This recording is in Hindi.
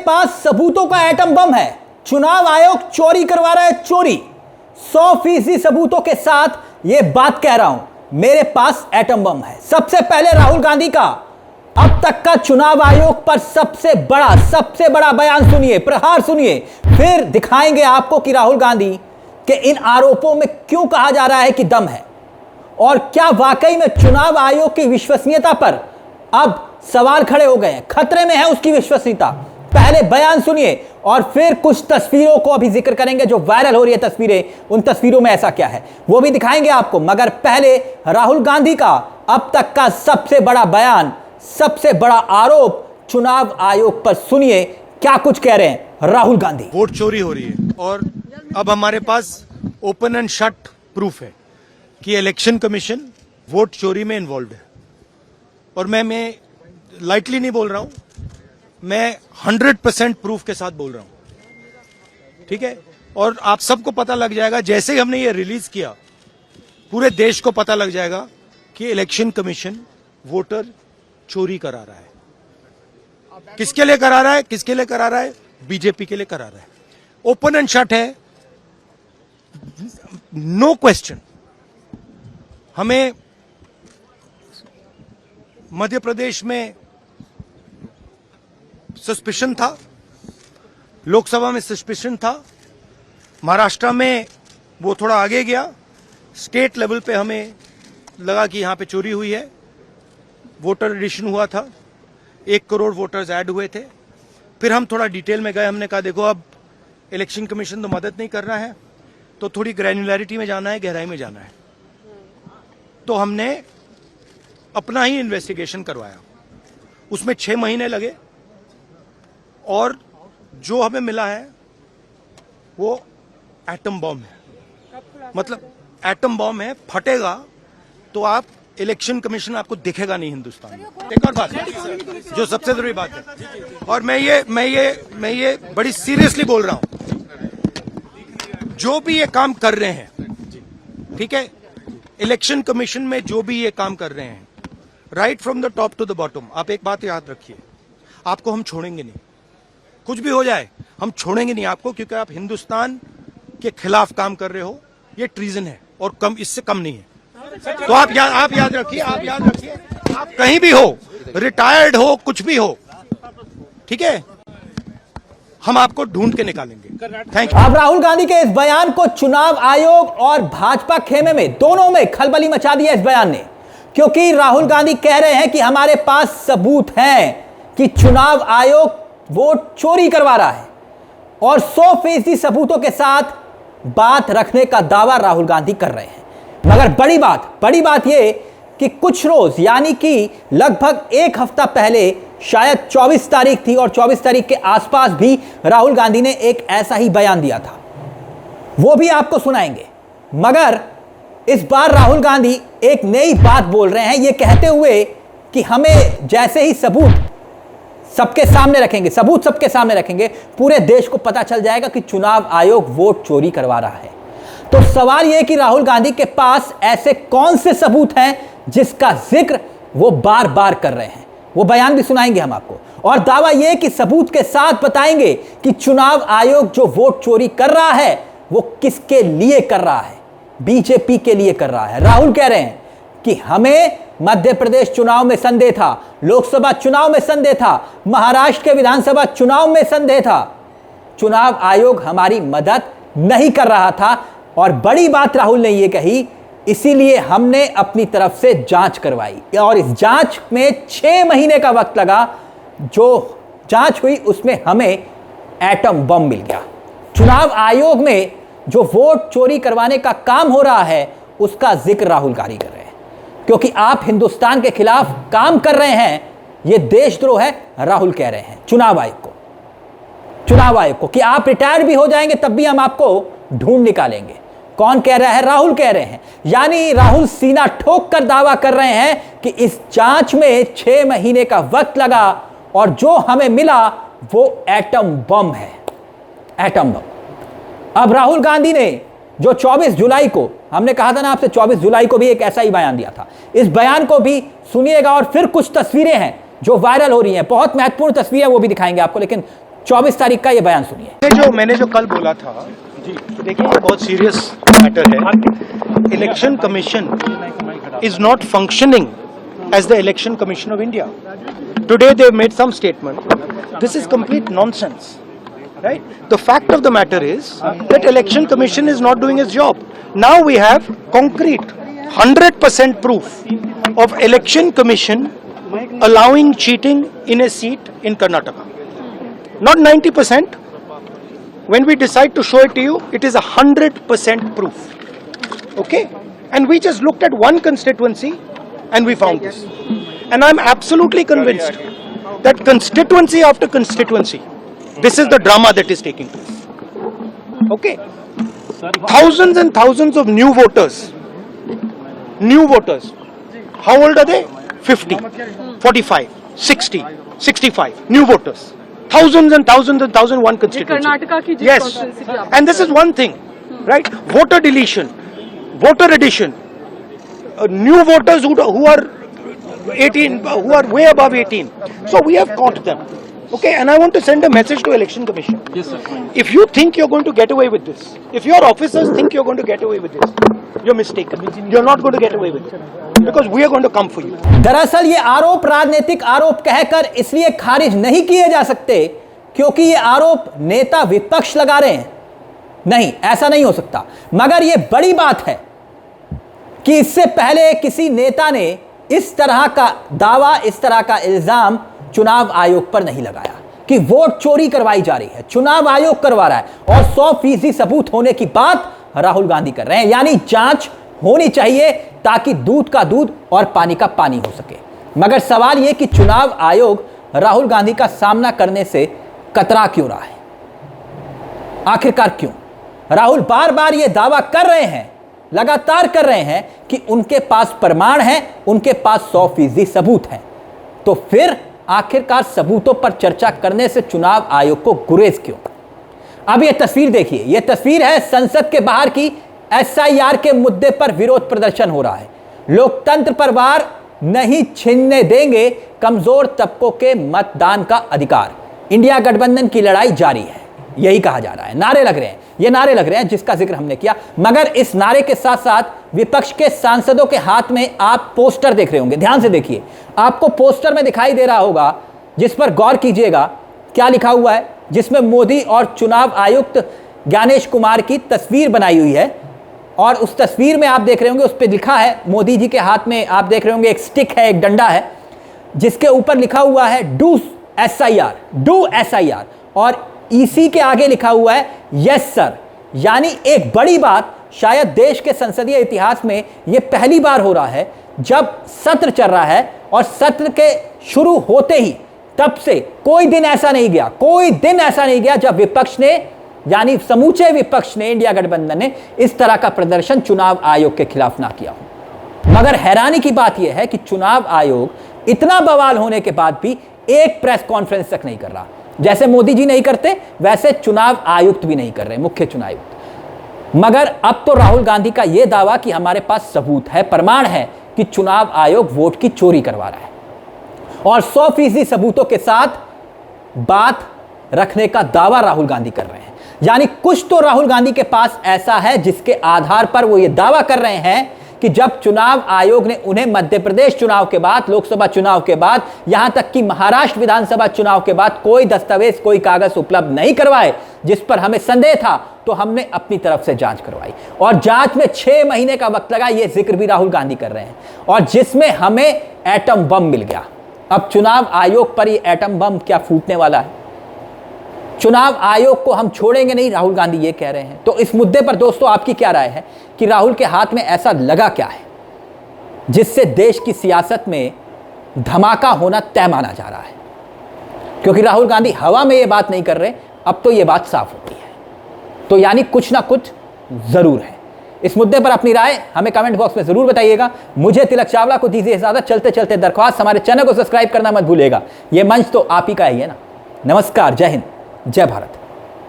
पास सबूतों का एटम बम है, चुनाव आयोग चोरी करवा रहा है, चोरी। 100% सबूतों के साथ यह बात कह रहा हूं, मेरे पास एटम बम है। सबसे पहले राहुल गांधी का अब तक का चुनाव आयोग पर सबसे बड़ा बयान सुनिए, प्रहार सुनिए, फिर दिखाएंगे आपको कि राहुल गांधी के इन आरोपों में क्यों कहा जा रहा है कि दम है, और क्या वाकई में चुनाव आयोग की विश्वसनीयता पर अब सवाल खड़े हो गए हैं, खतरे में है उसकी विश्वसनीयता। पहले बयान सुनिए और फिर कुछ तस्वीरों को अभी जिक्र करेंगे जो वायरल हो रही है तस्वीरें, उन तस्वीरों में ऐसा क्या है वो भी दिखाएंगे आपको। मगर पहले राहुल गांधी का अब तक का सबसे बड़ा बयान, सबसे बड़ा आरोप चुनाव आयोग पर, सुनिए क्या कुछ कह रहे हैं राहुल गांधी। वोट चोरी हो रही है और अब हमारे पास ओपन एंड शट प्रूफ है कि इलेक्शन कमीशन वोट चोरी में इन्वॉल्व है। और मैं लाइटली नहीं बोल रहा हूं, मैं 100% प्रूफ के साथ बोल रहा हूं, ठीक है। और आप सबको पता लग जाएगा, जैसे ही हमने ये रिलीज किया पूरे देश को पता लग जाएगा कि इलेक्शन कमीशन वोटर चोरी करा रहा है। किसके लिए करा रहा है? किसके लिए करा रहा है? बीजेपी के लिए करा रहा है। ओपन एंड शट है, नो क्वेश्चन। हमें मध्य प्रदेश में सस्पिशन था, लोकसभा में सस्पिशन था, महाराष्ट्र में वो थोड़ा आगे गया, स्टेट लेवल पे हमें लगा कि यहां पे चोरी हुई है। वोटर एडिशन हुआ था, 1 करोड़ वोटर्स ऐड हुए थे। फिर हम थोड़ा डिटेल में गए, हमने कहा देखो अब इलेक्शन कमीशन तो मदद नहीं कर रहा है, तो थोड़ी ग्रैन्युलैरिटी में जाना है, गहराई में जाना है। तो हमने अपना ही इन्वेस्टिगेशन करवाया, उसमें 6 महीने लगे और जो हमें मिला है वो एटम बॉम्ब है। मतलब एटम बॉम्ब है, फटेगा तो आप इलेक्शन कमीशन आपको दिखेगा नहीं हिंदुस्तान में। एक और बात जो सबसे जरूरी बात है, और मैं ये बड़ी सीरियसली बोल रहा हूं, जो भी ये काम कर रहे हैं, ठीक है, इलेक्शन कमीशन में जो भी ये काम कर रहे हैं, right from the top to the bottom, आप एक बात याद रखिए, आपको हम छोड़ेंगे नहीं। कुछ भी हो जाए हम छोड़ेंगे नहीं आपको, क्योंकि आप हिंदुस्तान के खिलाफ काम कर रहे हो। ये ट्रीजन है और कम, इससे कम नहीं है। तो आप याद रखिए, आप कहीं भी हो, रिटायर्ड हो, कुछ भी हो, ठीक है, हम आपको ढूंढ के निकालेंगे। Thank you. अब राहुल गांधी के इस बयान को चुनाव आयोग और भाजपा खेमे में, दोनों में खलबली मचा दिया इस बयान ने, क्योंकि राहुल गांधी कह रहे हैं कि हमारे पास सबूत हैं कि चुनाव आयोग वोट चोरी करवा रहा है, और 100% सबूतों के साथ बात रखने का दावा राहुल गांधी कर रहे हैं। मगर बड़ी बात यह कि कुछ रोज, यानी कि लगभग 1 हफ्ता पहले, शायद 24 तारीख थी, और 24 तारीख के आसपास भी राहुल गांधी ने एक ऐसा ही बयान दिया था, वो भी आपको सुनाएंगे। मगर इस बार राहुल गांधी एक नई बात बोल रहे हैं, ये कहते हुए कि हमें जैसे ही सबूत सबके सामने रखेंगे, पूरे देश को पता चल जाएगा कि चुनाव आयोग वोट चोरी करवा रहा है। तो सवाल यह कि राहुल गांधी के पास ऐसे कौन से सबूत हैं जिसका जिक्र वो बार बार कर रहे हैं, वो बयान भी सुनाएंगे हम आपको। और दावा यह कि सबूत के साथ बताएंगे कि चुनाव आयोग जो वोट चोरी कर रहा है वो किसके लिए कर रहा है, बीजेपी के लिए कर रहा है। राहुल कह रहे हैं कि हमें मध्य प्रदेश चुनाव में संदेह था, लोकसभा चुनाव में संदेह था, महाराष्ट्र के विधानसभा चुनाव में संदेह था, चुनाव आयोग हमारी मदद नहीं कर रहा था। और बड़ी बात राहुल ने यह कही, इसीलिए हमने अपनी तरफ से जांच करवाई, और इस जांच में 6 महीने का वक्त लगा। जो जांच हुई उसमें हमें एटम बम मिल गया। चुनाव आयोग में जो वोट चोरी करवाने का काम हो रहा है उसका जिक्र राहुल गांधी कर रहे हैं, क्योंकि आप हिंदुस्तान के खिलाफ काम कर रहे हैं, यह देशद्रोह है। राहुल कह रहे हैं चुनाव आयोग को कि आप रिटायर भी हो जाएंगे तब भी हम आपको ढूंढ निकालेंगे। कौन कह रहा है? राहुल कह रहे हैं। यानी राहुल सीना ठोक कर दावा कर रहे हैं कि इस जांच में 6 महीने का वक्त लगा और जो हमें मिला वो एटम बम है, एटम बम। अब राहुल गांधी ने जो 24 जुलाई को, हमने कहा था ना आपसे, 24 जुलाई को भी एक ऐसा ही बयान दिया था, इस बयान को भी सुनिएगा। और फिर कुछ तस्वीरें हैं जो वायरल हो रही हैं, बहुत महत्वपूर्ण तस्वीरें, वो भी दिखाएंगे आपको। लेकिन 24 तारीख का ये बयान सुनिए। मैंने जो कल बोला था जी, देखिए ये बहुत सीरियस मैटर है। Election Commission is not functioning as the Election Commission of India. Today they made some statement, this is complete nonsense, right? The fact of the matter is that election commission is not doing its job. Now we have concrete 100% proof of election commission allowing cheating in a seat in Karnataka. Not 90%. When we decide to show it to you, it is 100% proof. Okay? And we just looked at one constituency and we found this. And I'm absolutely convinced that constituency after constituency, this is the drama that is taking place. Okay? Thousands and thousands of new voters. New voters. How old are they? 50, 45, 60, 65. New voters. Thousands and thousands and thousands one constituency. Karnataka ki jis Yes. constituency ki aap And this is one thing, right? Voter deletion, voter addition. New voters who are 18, who are way above 18. So we have caught them. Okay, and I want to send a message to Election Commission. Yes, sir. If you think you're going to get away with this, if your officers think you're going to get away with this, you're mistaken. You're not going to get away with it. Because we are going to come for you. दरअसल ये आरोप राजनीतिक आरोप कहकर इसलिए खारिज नहीं किए जा सकते क्योंकि ये आरोप नेता विपक्ष लगा रहे हैं। नहीं, ऐसा नहीं हो सकता। मगर ये बड़ी बात है कि इससे पहले किसी नेता ने इस तरह का दावा, इस तरह का इल्जाम चुनाव आयोग पर नहीं लगाया कि वोट चोरी करवाई जा रही है। चुनाव आयोग करवा रहा है और 100% सबूत होने की बात राहुल गांधी कर रहे हैं। यानी जांच होनी चाहिए ताकि दूध का दूध और पानी का पानी हो सके। मगर सवाल यह कि चुनाव आयोग राहुल गांधी का सामना करने से कतरा क्यों रहा है? आखिरकार क्यों? राहुल बार बार यह दावा कर रहे हैं, लगातार कर रहे हैं कि उनके पास प्रमाण है, उनके पास 100% सबूत है। तो फिर आखिरकार सबूतों पर चर्चा करने से चुनाव आयोग को गुरेज क्यों? अब यह तस्वीर देखिए। यह तस्वीर है संसद के बाहर की। SIR के मुद्दे पर विरोध प्रदर्शन हो रहा है। लोकतंत्र पर वार नहीं छीनने देंगे कमजोर तबकों के मतदान का अधिकार। इंडिया गठबंधन की लड़ाई जारी है, यही कहा जा रहा है। नारे लग रहे हैं, ये नारे लग रहे हैं जिसका जिक्र हमने किया। मगर इस नारे के साथ साथ विपक्ष के सांसदों के हाथ में आप पोस्टर देख रहे होंगे। ध्यान से देखिए, आपको पोस्टर में दिखाई दे रहा होगा, जिस पर गौर कीजिएगा क्या लिखा हुआ है, जिसमें मोदी और चुनाव आयुक्त ज्ञानेश कुमार की तस्वीर बनाई हुई है। और उस तस्वीर में आप देख रहे होंगे, उस पर लिखा है, मोदी जी के हाथ में आप देख रहे होंगे एक स्टिक है, एक डंडा है, जिसके ऊपर लिखा हुआ है डू SIR और इसी के आगे लिखा हुआ है यस सर। यानी एक बड़ी बात, शायद देश के संसदीय इतिहास में यह पहली बार हो रहा है जब सत्र चल रहा है और सत्र के शुरू होते ही तब से कोई दिन ऐसा नहीं गया जब विपक्ष ने, यानी समूचे विपक्ष ने, इंडिया गठबंधन ने इस तरह का प्रदर्शन चुनाव आयोग के खिलाफ ना किया हो। मगर हैरानी की बात यह है कि चुनाव आयोग इतना बवाल होने के बाद भी एक प्रेस कॉन्फ्रेंस तक नहीं कर रहा। जैसे मोदी जी नहीं करते वैसे चुनाव आयुक्त भी नहीं कर रहे, मुख्य चुनाव आयुक्त। मगर अब तो राहुल गांधी का यह दावा कि हमारे पास सबूत है, प्रमाण है कि चुनाव आयोग वोट की चोरी करवा रहा है और 100% सबूतों के साथ बात रखने का दावा राहुल गांधी कर रहे हैं। यानी कुछ तो राहुल गांधी के पास ऐसा है जिसके आधार पर वो ये दावा कर रहे हैं कि जब चुनाव आयोग ने उन्हें मध्य प्रदेश चुनाव के बाद, लोकसभा चुनाव के बाद, यहां तक कि महाराष्ट्र विधानसभा चुनाव के बाद कोई दस्तावेज, कोई कागज उपलब्ध नहीं करवाए जिस पर हमें संदेह था, तो हमने अपनी तरफ से जांच करवाई और जांच में 6 महीने का वक्त लगा। यह जिक्र भी राहुल गांधी कर रहे हैं और जिसमें हमें एटम बम मिल गया। अब चुनाव आयोग पर यह एटम बम क्या फूटने वाला है? चुनाव आयोग को हम छोड़ेंगे नहीं, राहुल गांधी ये कह रहे हैं। तो इस मुद्दे पर दोस्तों आपकी क्या राय है कि राहुल के हाथ में ऐसा लगा क्या है जिससे देश की सियासत में धमाका होना तय माना जा रहा है? क्योंकि राहुल गांधी हवा में ये बात नहीं कर रहे, अब तो ये बात साफ होती है। तो यानी कुछ ना कुछ जरूर है। इस मुद्दे पर अपनी राय हमें कमेंट बॉक्स में जरूर बताइएगा। मुझे तिलक चावला को दीजिए इजाजत। चलते चलते दरख्वास्त, हमारे चैनल को सब्सक्राइब करना मत भूलिएगा। यह मंच तो आप ही का ही है ना। नमस्कार, जय हिंद, जय भारत।